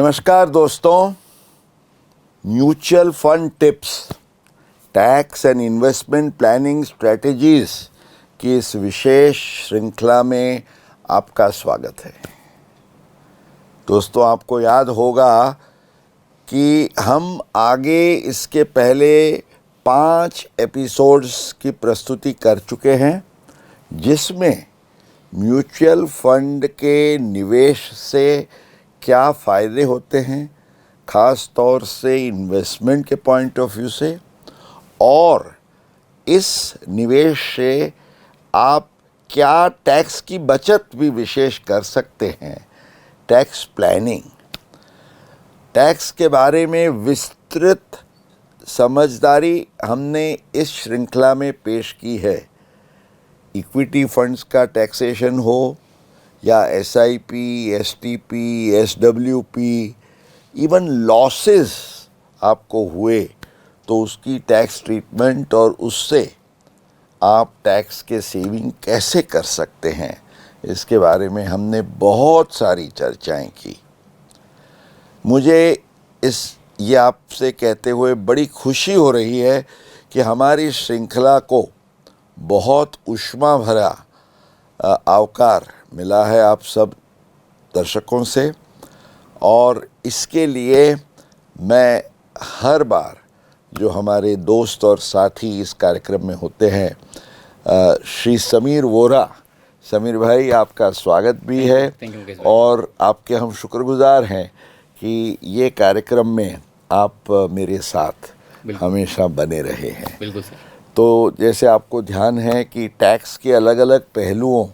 नमस्कार दोस्तों, mutual fund tips, tax and investment planning strategies की इस विशेष श्रृंखला में आपका स्वागत है। दोस्तों, आपको याद होगा कि हम आगे इसके पहले 5 एपिसोड्स की प्रस्तुति कर चुके हैं, जिसमें म्यूचुअल फंड के निवेश से क्या फ़ायदे होते हैं, ख़ास तौर से इन्वेस्टमेंट के पॉइंट ऑफ व्यू से, और इस निवेश से आप क्या टैक्स की बचत भी विशेष कर सकते हैं। टैक्स प्लानिंग, टैक्स के बारे में विस्तृत समझदारी हमने इस श्रृंखला में पेश की है। इक्विटी फंड्स का टैक्सेशन हो या SIP, STP, SWP, even losses आपको हुए तो उसकी टैक्स ट्रीटमेंट और उससे आप टैक्स के सेविंग कैसे कर सकते हैं, इसके बारे में हमने बहुत सारी चर्चाएं की। मुझे ये आपसे कहते हुए बड़ी खुशी हो रही है कि हमारी श्रृंखला को बहुत ऊष्मा भरा आवकार मिला है आप सब दर्शकों से, और इसके लिए मैं हर बार जो हमारे दोस्त और साथी इस कार्यक्रम में होते हैं, श्री समीर वोरा, समीर भाई, आपका स्वागत भी है और आपके हम शुक्रगुजार हैं कि ये कार्यक्रम में आप मेरे साथ हमेशा बने रहे हैं। बिल्कुल सर। तो जैसे आपको ध्यान है कि टैक्स के अलग अलग पहलुओं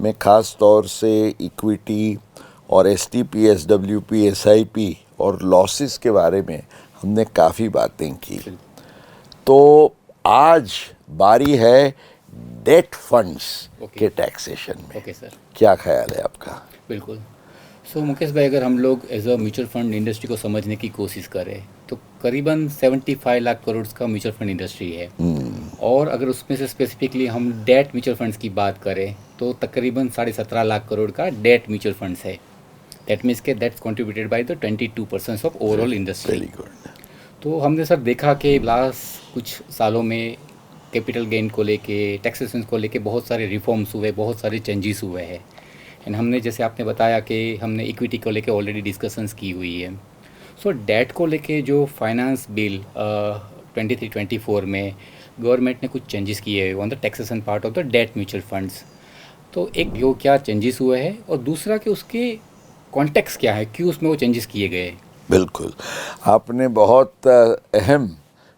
में, ख़ास तौर से इक्विटी और STP, SWP, SIP और लॉसेस के बारे में हमने काफ़ी बातें की। तो आज बारी है डेट फंड्स के टैक्सेशन में। ओके सर, क्या ख्याल है आपका? बिल्कुल। सो मुकेश भाई, अगर हम लोग as a mutual fund industry को समझने की कोशिश करें तो करीबन 75 लाख करोड़ का म्यूचुअल फंड इंडस्ट्री है। और अगर उसमें से स्पेसिफिकली हम डेट म्यूचुअल फंड्स की बात करें तो तकरीबन 17.5 लाख करोड़ का डेट म्यूचुअल फंड्स है। दैट मीन्स के that's contributed by the 22% of overall industry. Very good. तो हमने सर देखा कि लास्ट कुछ सालों में कैपिटल गेन को लेके, टैक्सेशन को लेके बहुत सारे रिफॉर्म्स हुए, बहुत सारे चेंजेस हुए हैं। एंड हमने, जैसे आपने बताया कि हमने इक्विटी को लेके ऑलरेडी डिस्कशंस की हुई है। सो डेट को लेके जो फाइनेंस बिल 23-24 में गवर्नमेंट ने कुछ चेंजेस किए हैं on the taxation part of the debt mutual funds. तो एक जो क्या चेंजेस हुए हैं, और दूसरा कि उसके कॉन्टेक्स्ट क्या है, क्यों उसमें वो चेंजेस किए गए। बिल्कुल, आपने बहुत अहम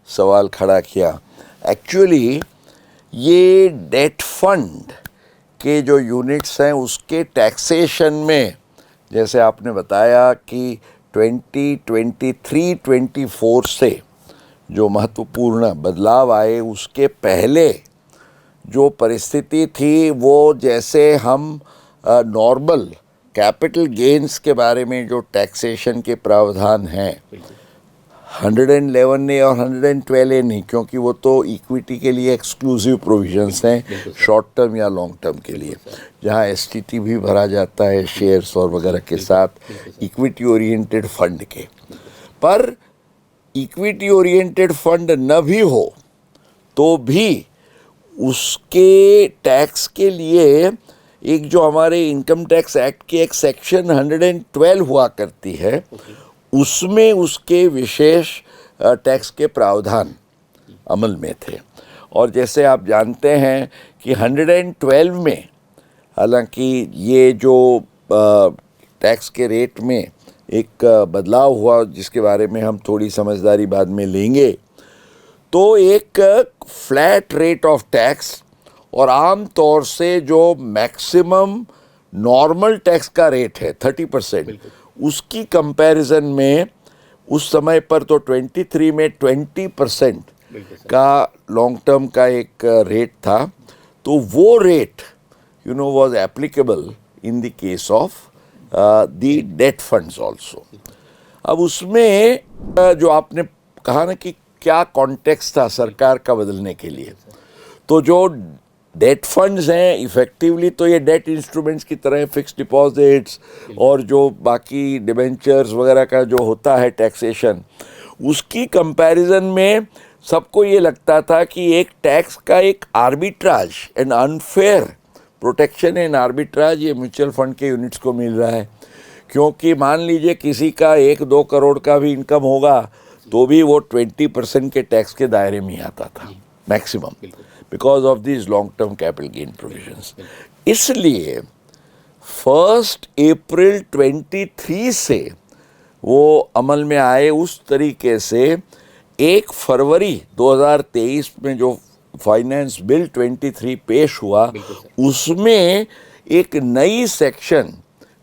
सवाल खड़ा किया। एक्चुअली ये डेट फंड के जो यूनिट्स हैं उसके टैक्सेशन में, जैसे आपने बताया कि 2023-24 से जो महत्वपूर्ण बदलाव आए, उसके पहले जो परिस्थिति थी वो जैसे हम नॉर्मल कैपिटल गेन्स के बारे में जो टैक्सेशन के प्रावधान हैं 111 ने और 112 नहीं, क्योंकि वो तो इक्विटी के लिए एक्सक्लूसिव प्रोविजंस हैं, शॉर्ट टर्म या लॉन्ग टर्म के लिए, जहाँ STT भी भरा जाता है शेयर्स और वगैरह के साथ इक्विटी ओरिएंटेड फंड के। पर इक्विटी ओरिएंटेड फंड न भी हो तो भी उसके टैक्स के लिए एक जो हमारे इनकम टैक्स एक्ट की एक सेक्शन 112 हुआ करती है, उसमें उसके विशेष टैक्स के प्रावधान अमल में थे। और जैसे आप जानते हैं कि 112 में, हालांकि ये जो टैक्स के रेट में एक बदलाव हुआ जिसके बारे में हम थोड़ी समझदारी बाद में लेंगे, तो एक फ्लैट रेट ऑफ टैक्स और आम तौर से जो मैक्सिमम नॉर्मल टैक्स का रेट है 30%, उसकी कंपैरिजन में उस समय पर तो 23 में 20% का लॉन्ग टर्म का एक रेट था। तो वो rate was applicable in the case of the date funds also. अब उसमें जो आपने कहा ना कि क्या कॉन्टेक्स्ट था सरकार का बदलने के लिए, तो जो डेट फंड्स हैं इफेक्टिवली तो ये डेट इंस्ट्रूमेंट्स की तरह फिक्स्ड डिपॉजिट्स और जो बाकी डिबेंचर्स वगैरह का जो होता है टैक्सेशन, उसकी कंपैरिजन में सबको ये लगता था कि एक टैक्स का एक arbitrage and unfair protection and arbitrage ये म्यूचुअल फंड के यूनिट्स को मिल रहा है। क्योंकि मान लीजिए किसी का 1-2 करोड़ का भी इनकम होगा तो भी वो 20% के टैक्स के दायरे में आता था maximum, because of this long term capital gain provisions. इसलिए 1 अप्रैल 23 से वो अमल में आए उस तरीके से 1 फरवरी 2023 में जो फाइनेंस बिल 23 पेश हुआ उसमें एक नई सेक्शन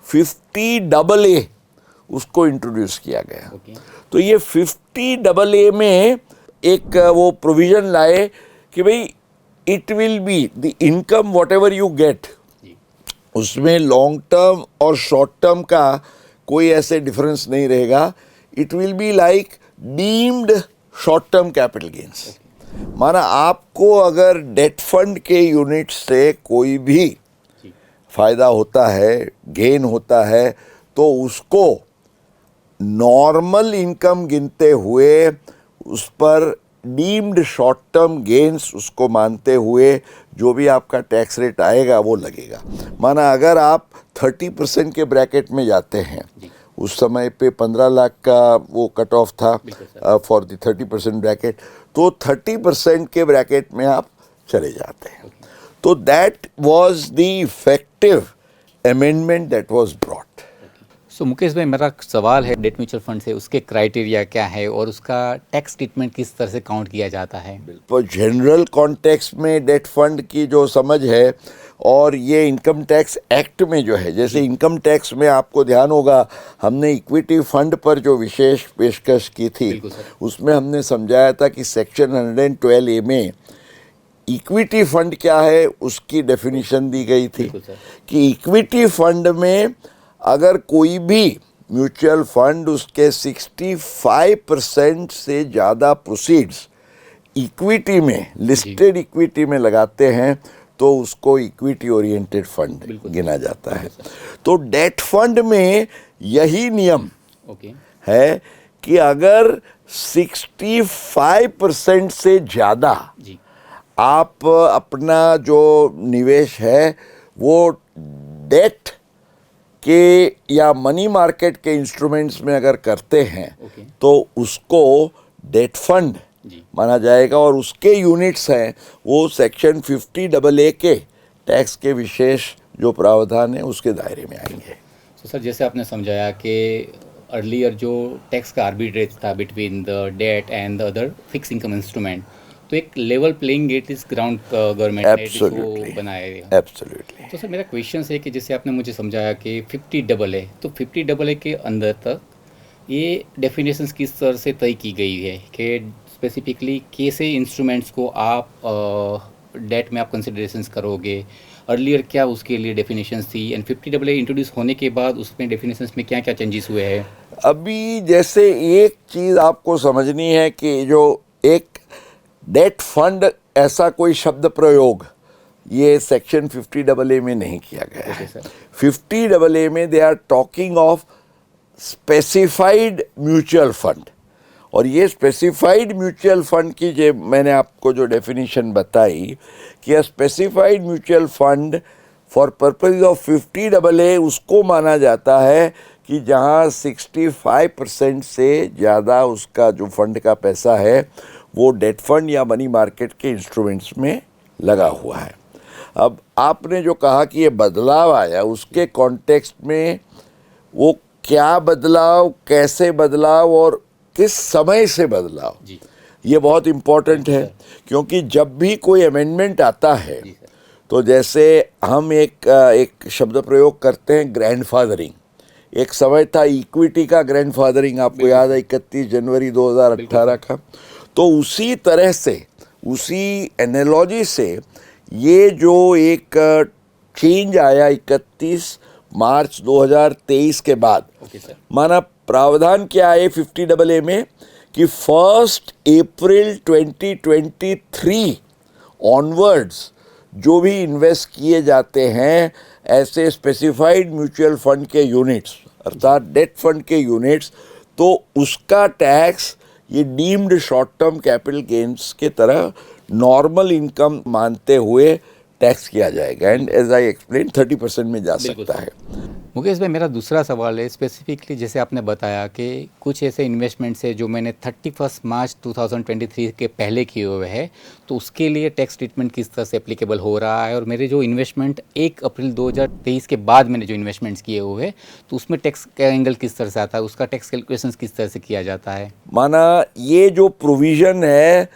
50AA उसको इंट्रोड्यूस किया गया। तो ये 50AA में एक वो प्रोविजन लाए कि भाई it will be the income what ever you get, उसमें लॉन्ग टर्म और शॉर्ट टर्म का कोई ऐसे डिफरेंस नहीं रहेगा। It will be like deemed short term capital gains. माना आपको अगर डेट फंड के यूनिट से कोई भी फायदा होता है, गेन होता है, तो उसको नॉर्मल इनकम गिनते हुए उस पर डीम्ड शॉर्ट टर्म गेन्स उसको मानते हुए जो भी आपका टैक्स रेट आएगा वो लगेगा। माना अगर आप 30% के ब्रैकेट में जाते हैं, उस समय पे 15 लाख का वो कट ऑफ था फॉर द 30% ब्रैकेट, तो 30% के ब्रैकेट में आप चले जाते हैं। तो that was the effective amendment that was brought. So Mukesh भाई, मेरा सवाल है डेट म्यूचुअल फंड से उसके क्राइटेरिया क्या है और उसका टैक्स ट्रीटमेंट किस तरह से काउंट किया जाता है? तो जनरल कॉन्टेक्स्ट में डेट फंड की जो समझ है और ये इनकम टैक्स एक्ट में जो है, जैसे इनकम टैक्स में आपको ध्यान होगा हमने इक्विटी फंड पर जो विशेष पेशकश की थी उसमें हमने समझाया था कि सेक्शन 112A में इक्विटी फंड क्या है उसकी डेफिनेशन दी गई थी कि इक्विटी फंड में अगर कोई भी म्यूचुअल फंड उसके 65% से ज़्यादा प्रोसीड्स इक्विटी में, लिस्टेड इक्विटी में लगाते हैं तो उसको इक्विटी ओरिएंटेड फंड गिना जाता है। तो डेट फंड में यही नियम है कि अगर 65% से ज़्यादा आप अपना जो निवेश है वो डेट के या मनी मार्केट के इंस्ट्रूमेंट्स में अगर करते हैं तो उसको डेट फंड माना जाएगा और उसके यूनिट्स हैं वो सेक्शन 50AA के टैक्स के विशेष जो प्रावधान है उसके दायरे में आएंगे। तो सर, जैसे आपने समझाया कि अर्लियर जो टैक्स का आर्बिट्रेज था between the debt and the other fix income instrument, तो एक लेवल प्लेइंग गेट इस ग्राउंड गवर्नमेंट ने इसको बनाया है। एब्सोल्युटली। तो सर मेरा क्वेश्चन है कि जैसे आपने मुझे समझाया कि 50AA, तो 50AA के अंदर तक ये डेफिनेशंस किस तरह से तय की गई है कि स्पेसिफिकली कैसे इंस्ट्रूमेंट्स को आप डेट में आप कंसिडरेशंस करोगे? अर्लियर क्या उसके लिए डेफिनेशंस थी एंड 50AA इंट्रोड्यूस होने के बाद उसमें डेफिनेशंस में क्या क्या चेंजेस हुए हैं? अभी जैसे एक चीज़ आपको समझनी है कि जो एक डेट फंड ऐसा कोई शब्द प्रयोग ये सेक्शन 50AA में नहीं किया गया है। 50AA में they are talking of specified mutual fund, और ये स्पेसिफाइड म्यूचुअल फंड की जो मैंने आपको जो डेफिनेशन बताई कि specified mutual fund for purpose of 50AA उसको माना जाता है कि जहाँ 65% से ज़्यादा उसका जो फंड का पैसा है वो डेट फंड या मनी मार्केट के इंस्ट्रूमेंट्स में लगा हुआ है। अब आपने जो कहा कि ये बदलाव आया उसके कॉन्टेक्स्ट में वो क्या बदलाव, कैसे बदलाव और किस समय से बदलाव, ये बहुत इम्पोर्टेंट है। क्योंकि जब भी कोई अमेंडमेंट आता है तो जैसे हम एक शब्द प्रयोग करते हैं ग्रैंडफादरिंग। एक समय था इक्विटी का ग्रैंडफादरिंग, आपको याद है 31 जनवरी 2018 का। तो उसी तरह से, उसी एनालॉजी से ये जो एक चेंज आया 31 मार्च 2023 के बाद, माना प्रावधान क्या है 50AA में कि 1 अप्रैल 2023 ऑनवर्ड्स जो भी इन्वेस्ट किए जाते हैं ऐसे स्पेसिफाइड म्यूचुअल फंड के यूनिट्स अर्थात डेट फंड के यूनिट्स, तो उसका टैक्स ये deemed short term capital gains के तरह नॉर्मल इनकम मानते हुए टैक्स किया जाएगा एंड एज आई एक्सप्लेन 30% में जा सकता है। मुकेश भाई, मेरा दूसरा सवाल है स्पेसिफिकली, जैसे आपने बताया कि कुछ ऐसे इन्वेस्टमेंट्स है जो मैंने 31 मार्च 2023 के पहले किए हुए हैं, तो उसके लिए टैक्स ट्रीटमेंट किस तरह से एप्लीकेबल हो रहा है, और मेरे जो इन्वेस्टमेंट 1 अप्रैल 2023 के बाद मैंने जो इन्वेस्टमेंट्स किए हुए हैं, तो उसमें टैक्स का एंगल किस तरह से आता है, उसका टैक्स कैलकुलेशन किस तरह से किया जाता है? माना ये जो प्रोविज़न है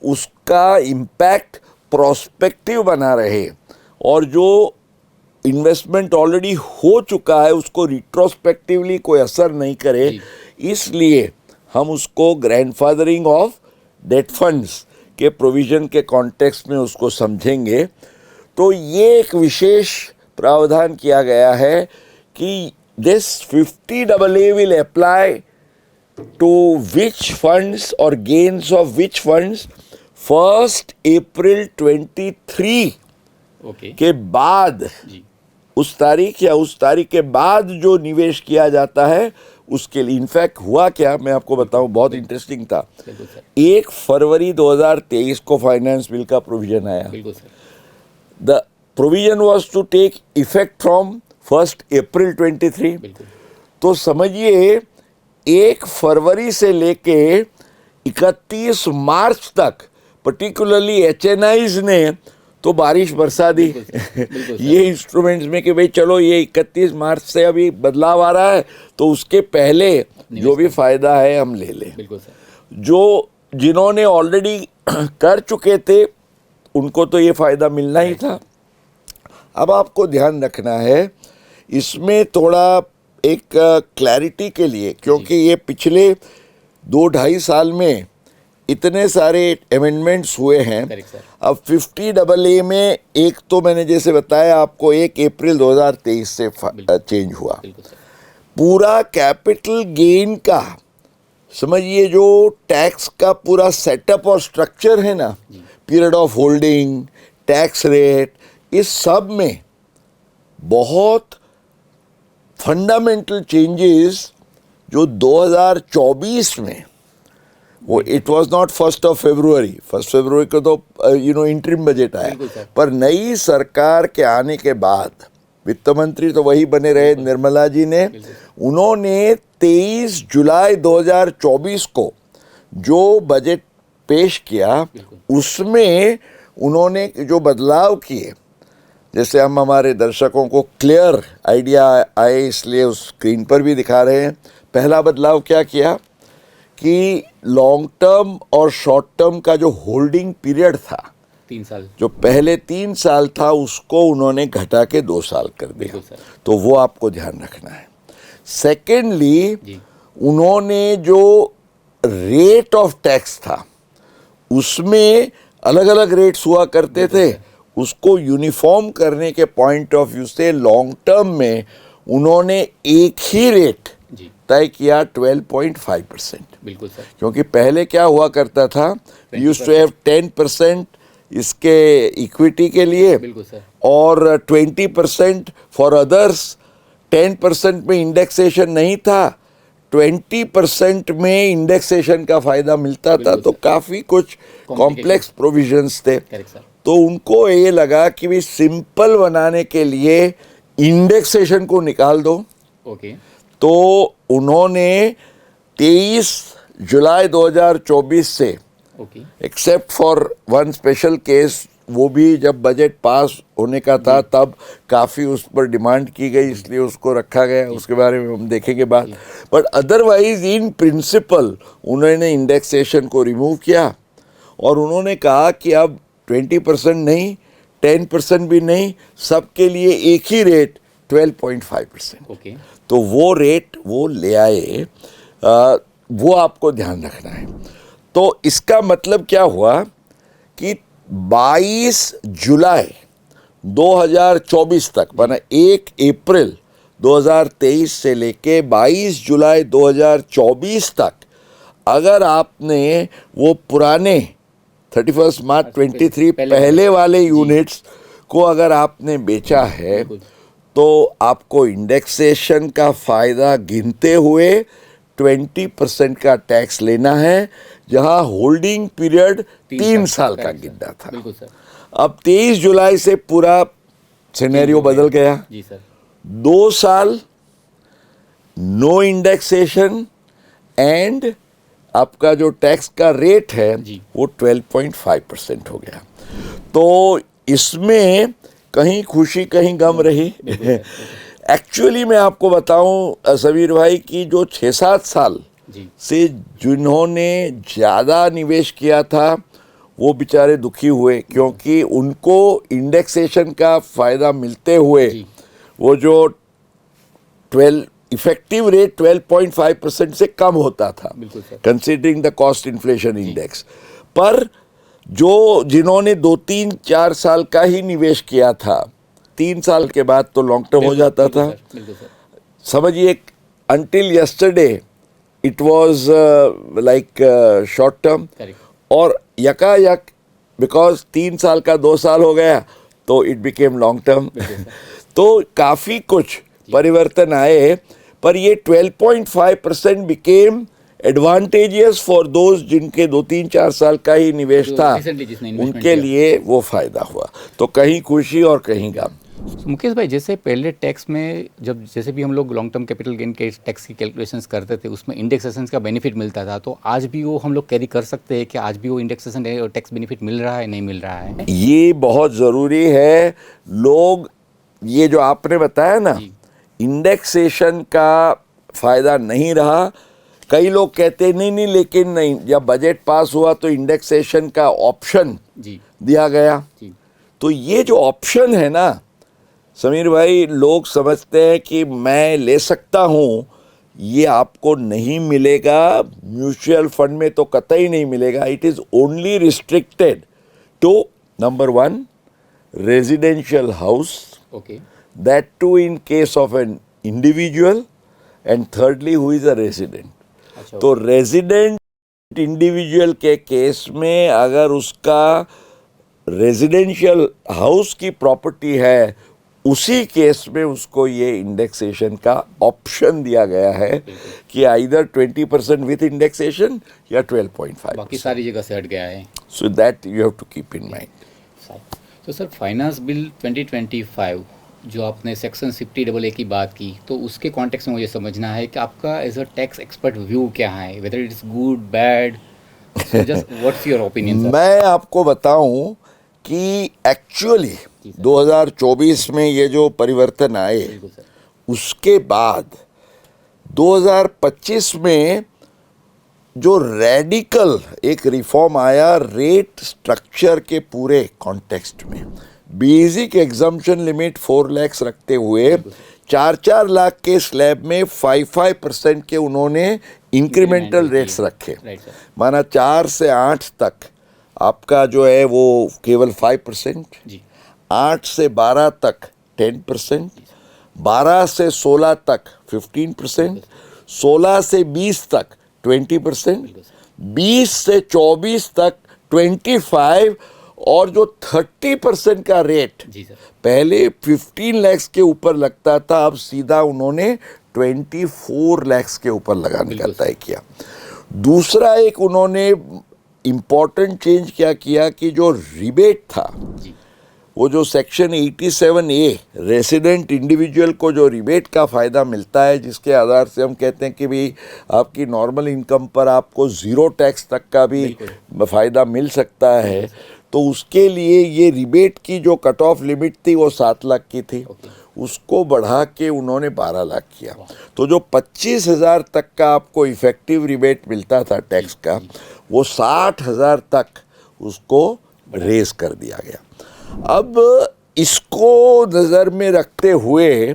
उसका इम्पैक्ट प्रोस्पेक्टिव बना रहे और जो इन्वेस्टमेंट ऑलरेडी हो चुका है उसको रिट्रोस्पेक्टिवली कोई असर नहीं करे, इसलिए हम उसको ग्रैंडफादरिंग ऑफ डेट फंड्स के प्रोविज़न के कॉन्टेक्स्ट में उसको समझेंगे। तो ये एक विशेष प्रावधान किया गया है कि this 50AA will apply to which funds और gains of which funds 1 April 23 के बाद, उस तारीख या उस तारीख के बाद जो निवेश किया जाता है उसके लिए। इनफैक्ट हुआ क्या, मैं आपको बताऊं, बहुत इंटरेस्टिंग था। 1 फरवरी 2023 को फाइनेंस बिल का प्रोविजन आया। The provision was to take effect from 1 April 23। तो समझिए 1 फरवरी से लेके 31 मार्च तक पर्टिकुलरली HNIs ने तो बारिश बरसा दी ये इंस्ट्रूमेंट्स में कि भाई चलो ये 31 मार्च से अभी बदलाव आ रहा है तो उसके पहले जो भी फायदा है हम ले लें। जो जिन्होंने ऑलरेडी कर चुके थे उनको तो ये फायदा मिलना ही था। अब आपको ध्यान रखना है इसमें थोड़ा एक क्लैरिटी के लिए, क्योंकि ये पिछले 2-2.5 साल में इतने सारे अमेंडमेंट्स हुए हैं। अब 50AA में एक तो मैंने जैसे बताया आपको 1 अप्रैल 2023 से चेंज हुआ। पूरा कैपिटल गेन का समझिए जो टैक्स का पूरा सेटअप और स्ट्रक्चर है ना, period of holding, tax rate, इस सब में बहुत फंडामेंटल चेंजेस जो 2024 में, वो इट वाज नॉट 1 फरवरी को तो इंटरिम बजट आया, पर नई सरकार के आने के बाद वित्त मंत्री तो वही बने रहे निर्मला जी ने, उन्होंने 23 जुलाई 2024 को जो बजट पेश किया उसमें उन्होंने जो बदलाव किए, जैसे हम हमारे दर्शकों को क्लियर आइडिया आए इसलिए उस स्क्रीन पर भी दिखा रहे हैं। पहला बदलाव क्या किया कि लॉन्ग टर्म और शॉर्ट टर्म का जो होल्डिंग पीरियड था 3 साल, जो पहले 3 साल था उसको उन्होंने घटा के 2 साल कर दिया, तो वो आपको ध्यान रखना है। सेकेंडली उन्होंने जो रेट ऑफ टैक्स था उसमें अलग अलग रेट्स हुआ करते थे, उसको यूनिफॉर्म करने के पॉइंट ऑफ व्यू से लॉन्ग टर्म में उन्होंने एक ही रेट तय किया 12.5%। बिल्कुल सर, क्योंकि पहले क्या हुआ करता था, यूज्ड टू हैव 10% इसके इक्विटी के लिए और 20% फॉर अदर्स। 10% में इंडेक्सेशन नहीं था, 20% में इंडेक्सेशन का फायदा मिलता था, तो काफ़ी कुछ कॉम्प्लेक्स प्रोविजंस थे। तो उनको ये लगा कि भी सिंपल बनाने के लिए इंडेक्सेशन को निकाल दो। तो उन्होंने 23 जुलाई 2024 से except for one special case, वो भी जब बजट पास होने का था तब काफ़ी उस पर डिमांड की गई इसलिए उसको रखा गया, उसके बारे में हम देखेंगे बात। बट अदरवाइज इन प्रिंसिपल उन्होंने इंडेक्सेशन को रिमूव किया और उन्होंने कहा कि अब 20% नहीं, 10% भी नहीं, सबके लिए एक ही रेट 12.5%। तो वो रेट वो ले आए, वो आपको ध्यान रखना है। तो इसका मतलब क्या हुआ कि 22 जुलाई 2024 तक, माना 1 अप्रैल 2023 से लेके 22 जुलाई 2024 तक अगर आपने वो पुराने 31 मार्च 23 पहले वाले यूनिट्स उसको अगर आपने बेचा है बिल्कुल। तो आपको इंडेक्सेशन का फायदा गिनते हुए 20% का टैक्स लेना है, जहां होल्डिंग पीरियड 3 साल का करेक्ट सर, गिनना था। बिल्कुल सर। अब 23 जुलाई से पूरा सिनेरियो बदल गया। जी सर। 2 साल नो इंडेक्सेशन एंड आपका जो टैक्स का रेट है जी। वो 12.5% हो गया। तो इसमें कहीं खुशी कहीं गम रही। बिल्कुल सर, बिल्कुल। एक्चुअली मैं आपको बताऊं सबीर भाई कि जो 6-7 साल जी। से जिन्होंने ज़्यादा निवेश किया था वो बेचारे दुखी हुए, क्योंकि उनको इंडेक्सेशन का फायदा मिलते हुए जी। वो जो 12 इफेक्टिव रेट 12.5% से कम होता था, बिल्कुल sir. Considering the cost inflation index. पर जो जिन्होंने 2-3-4 साल का ही निवेश किया था, 3 साल के बाद तो लॉन्ग टर्म हो जाता बिल्कुल था। सर, बिल्कुल सर। समझिए until yesterday it was like short term, correct. और यकायक बिकॉज 3 साल का 2 साल हो गया तो इट बिकेम लॉन्ग टर्म। बिल्कुल सर। तो काफ़ी कुछ परिवर्तन आए, पर ये 12.5% बिकेम एडवांटेजियस फॉर दोज जिनके 2-3-4 साल का ही निवेश जो था, recently जिसने investment उनके किया। लिए वो फायदा हुआ। तो कहीं खुशी और कहीं गम। मुकेश भाई, जैसे पहले टैक्स में जब जैसे भी हम लोग लॉन्ग टर्म कैपिटल गेन के टैक्स की कैलकुलेशंस करते थे, उसमें इंडेक्सेशन का बेनिफिट मिलता था, तो आज भी वो हम लोग कैरी कर सकते हैं कि आज भी वो इंडेक्सेशन टैक्स बेनिफिट मिल रहा है, नहीं मिल रहा है? ये बहुत ज़रूरी है। लोग ये जो आपने बताया ना, जी। इंडेक्सेशन का फायदा नहीं रहा। कई लोग कहते हैं नहीं नहीं, लेकिन नहीं, जब बजट पास हुआ तो इंडेक्सेशन का ऑप्शन जी। दिया गया। जी। तो ये जो ऑप्शन है ना समीर भाई, लोग समझते हैं कि मैं ले सकता हूँ, ये आपको नहीं मिलेगा। म्यूचुअल फंड में तो कतई नहीं मिलेगा। It is only restricted to number 1 residential house, okay. that too in case of an individual, and thirdly who is a resident. अच्छा। तो रेजिडेंट इंडिविजुअल के केस में अगर उसका रेजिडेंशियल हाउस की प्रॉपर्टी है, उसी केस में उसको ये इंडेक्सेशन का ऑप्शन दिया गया है कि आइदर 20% विथ इंडेक्सेशन या 12.5। बाकी सारी जगह से हट गया है। So that you have to keep in mind. तो सर, फाइनेंस बिल 2025 जो आपने सेक्शन 50AA की बात की, तो उसके कॉन्टेक्स्ट में मुझे समझना है कि आपका as a tax expert view क्या है, whether it is good bad, just what's your opinion sir? मैं आपको बताऊं कि एक्चुअली 2024 में ये जो परिवर्तन आए, बिल्कुल सर। उसके बाद 2025 में जो रेडिकल एक रिफॉर्म आया रेट स्ट्रक्चर के पूरे कॉन्टेक्स्ट में, बेसिक एग्जम्पशन लिमिट 4 लाख रखते हुए 4-4 लाख के स्लैब में 5-5% के उन्होंने इंक्रीमेंटल रेट्स रखे। Right sir. माना 4 से 8 तक आपका जो है वो केवल 5%, जी। 8 से 12 तक 10%, 12 से 16 तक 15%, 16 से 20 तक 20%, 20 से 24 तक 25%, और जो 30% का रेट जी सर। पहले 15 लाख के ऊपर लगता था, अब सीधा उन्होंने 24 लाख के ऊपर लगाने का तय किया। दूसरा एक उन्होंने इम्पॉर्टेंट चेंज क्या किया कि जो रिबेट था, जी। वो जो सेक्शन 87A रेसिडेंट इंडिविजुअल को जो रिबेट का फ़ायदा मिलता है, जिसके आधार से हम कहते हैं कि भाई आपकी नॉर्मल इनकम पर आपको 0 टैक्स तक का भी फ़ायदा मिल सकता है, तो उसके लिए ये रिबेट की जो कट ऑफ लिमिट थी वो 7 लाख की थी, उसको बढ़ा के उन्होंने 12 लाख किया। तो जो 25,000 तक का आपको इफेक्टिव रिबेट मिलता था टैक्स का, वो 60,000 तक उसको रेज कर दिया गया। अब इसको नज़र में रखते हुए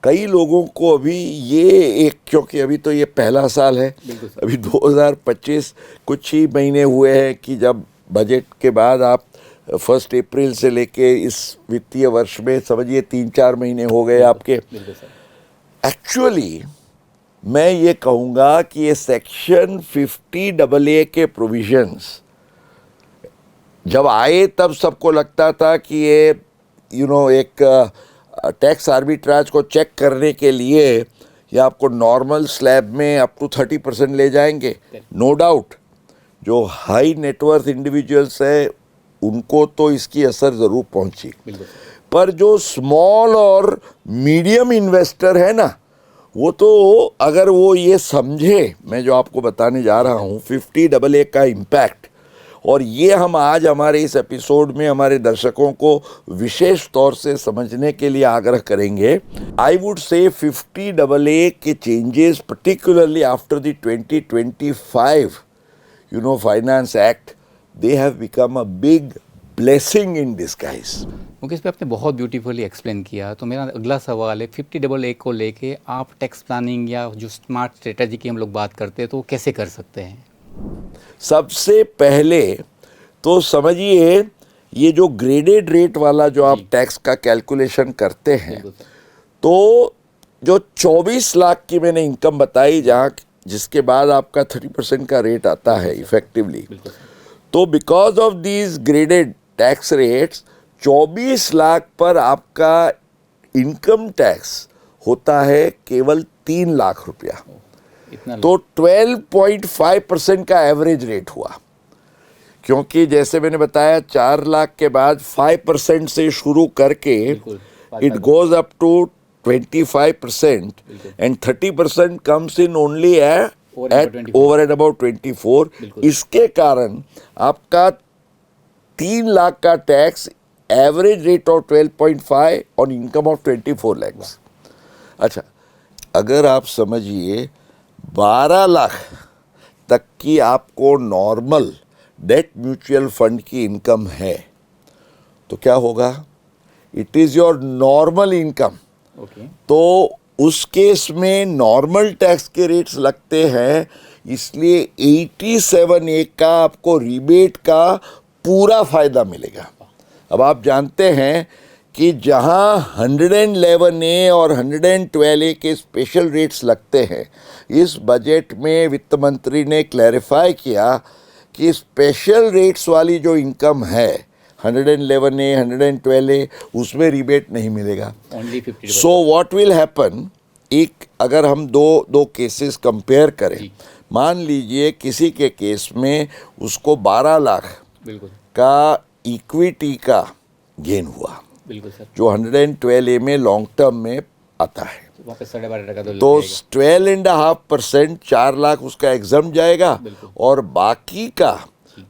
कई लोगों को अभी ये एक, क्योंकि अभी तो ये पहला साल है, अभी 2025 कुछ ही महीने हुए हैं कि जब बजट के बाद आप 1 अप्रैल से लेके इस वित्तीय वर्ष में समझिए 3-4 महीने हो गए आपके। एक्चुअली मैं ये कहूँगा कि ये सेक्शन 50AA के प्रोविजंस जब आए तब सबको लगता था कि ये एक टैक्स आर्बिट्राज को चेक करने के लिए या आपको नॉर्मल स्लैब में अप टू 30% ले जाएंगे, नो डाउट। जो हाई नेटवर्थ इंडिविजुअल्स है उनको तो इसकी असर ज़रूर पहुंची, पर जो स्मॉल और मीडियम इन्वेस्टर है ना, वो तो अगर वो ये समझे, मैं जो आपको बताने जा रहा हूँ 50AA का इम्पैक्ट, और ये हम आज हमारे इस एपिसोड में हमारे दर्शकों को विशेष तौर से समझने के लिए आग्रह करेंगे। आई वुड से 50AA के changes particularly after the 2025 finance act, they have become a big blessing in disguise. Mukesh भाई, आपने बहुत ब्यूटीफुली एक्सप्लेन किया। तो मेरा अगला सवाल है, 50AA को लेके आप टैक्स प्लानिंग या जो स्मार्ट स्ट्रेटजी की हम लोग बात करते हैं तो वो कैसे कर सकते हैं? सबसे पहले तो समझिए, ये जो ग्रेडेड रेट वाला जो आप टैक्स का कैलकुलेशन करते हैं, तो जो 24 लाख की मैंने इनकम बताई, जहाँ जिसके बाद आपका 30% का रेट आता है इफेक्टिवली, तो because of these graded tax rates 24 lakh पर आपका इनकम टैक्स होता है केवल 3 लाख रुपया। तो 12.5% का एवरेज रेट हुआ, क्योंकि जैसे मैंने बताया 4 लाख के बाद 5% से शुरू करके it goes up to 25% and 30% comes in only at over and about 24। इसके कारण आपका 3 लाख का tax, average rate of 12.5 on income of 24 lakhs. अच्छा, अगर आप समझिए 12 लाख तक की आपको नॉर्मल डेट म्यूचुअल फंड की इनकम है, तो क्या होगा? It is your normal income. तो उस केस में नॉर्मल टैक्स के रेट्स लगते हैं, इसलिए 87A का आपको रिबेट का पूरा फायदा मिलेगा। अब आप जानते हैं कि जहां 111A और 112A के स्पेशल रेट्स लगते हैं, इस बजट में वित्त मंत्री ने क्लैरिफाई किया कि स्पेशल रेट्स वाली जो इनकम है 111A 112A, उसमें रिबेट नहीं मिलेगा। सो व्हाट विल हैपन, एक अगर हम दो केसेस कंपेयर करें, मान लीजिए किसी के केस में उसको 12 लाख का इक्विटी का गेन हुआ, जो 112A में लॉन्ग टर्म में आता है, तो 12.5% 4 लाख उसका एग्जाम जाएगा, और बाकी का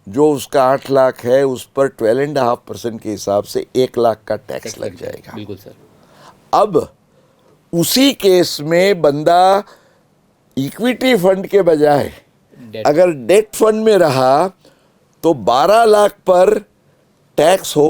जो उसका 8 लाख है उस पर 12.5% के हिसाब से 1 लाख का टैक्स लग जाएगा। बिल्कुल सर। अब उसी केस में बंदा इक्विटी फंड के बजाय अगर डेट फंड में रहा, तो 12 लाख पर टैक्स हो